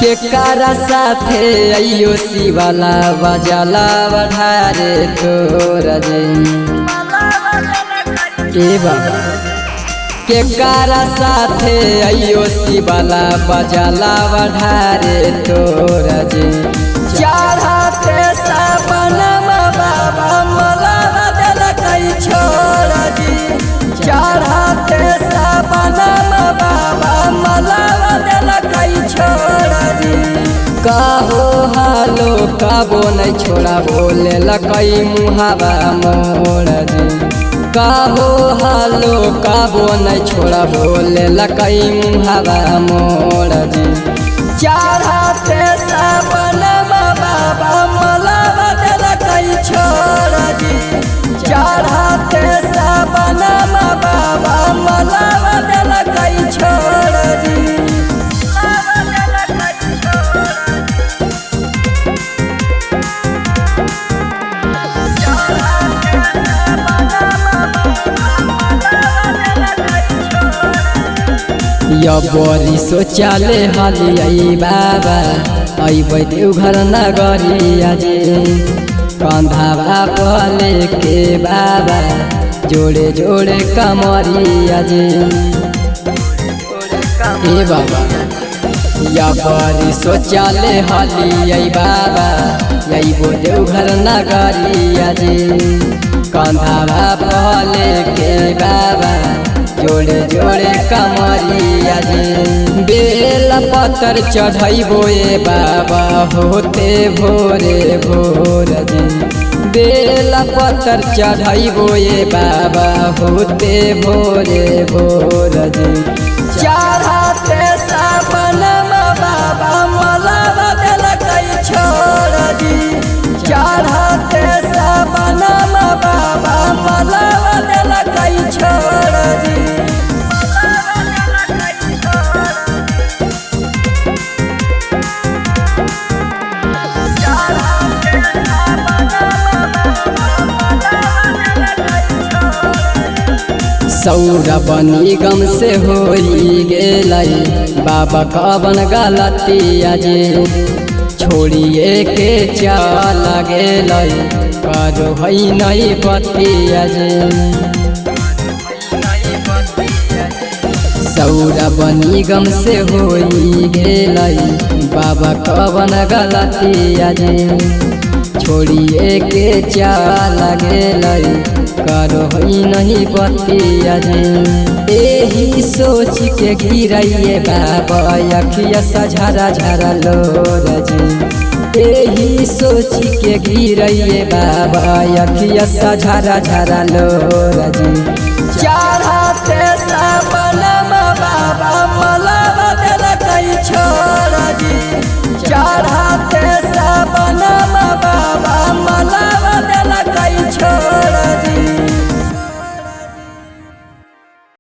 केकारा साथे अयो शिवाला बजाला बढ़ारे तोर जे के बाबा केकारा साथे अयो शिवाला बजाला बढ़ारे तोर जे चढ़ाते साबनमा बाबा मला बदल कई छोड़ जी चढ़ाते साबनमा बाबा मला बदल कई छोड़ जी काहो हालो काबो नहीं छोड़ा बोले लकई मुहावा मोड़ जी काहो हालो काबो नहीं छोड़ा बोले लकई मुहावा मोड़ जी चढ़ाते साबनमा बाबा मला बदल कई छोड़ जी चढ़ाते साबनमा बाबा मला बदल कई छोड़ जी बड़ी सोचाले हाली आई बाबा अबे देवघर नगरिया जे कंधावा पले के बाबा जोड़े जोड़े कमरिया जे ए बाबा या बड़ी सोचाले हाली आई बाबा अबे देवघर नगरिया जे कंधावा पले के बाबा जोड़े जोड़े कमरिया जे बेल पत्थर चढ़ाइबो ए बाबा होते भोरे भोर जे बेल पत्थर चढ़ाइबो ए बाबा होते भोरे भोर जे चढ़ाते साबनमा बाबा मला बदल कई छोड़ जी चढ़ाते साबनमा बाबा मला बदल कई छोड़ जी सौरभ निगम से होई गेलै बाबा कवन गलतिया जे छोड़िए के चल गेलै करो हई नहीं बतिया जे सौरभ निगम से होई गेलै बाबा कवन गलतिया जे छोड़िए के चल गेलै करो ही नहीं बतिया जे एही सोच के गिरइए बाबा अखिया सझरा झरा लोर जी एही सोच के गिरइए बाबा अखिया सझरा झरा लोर जी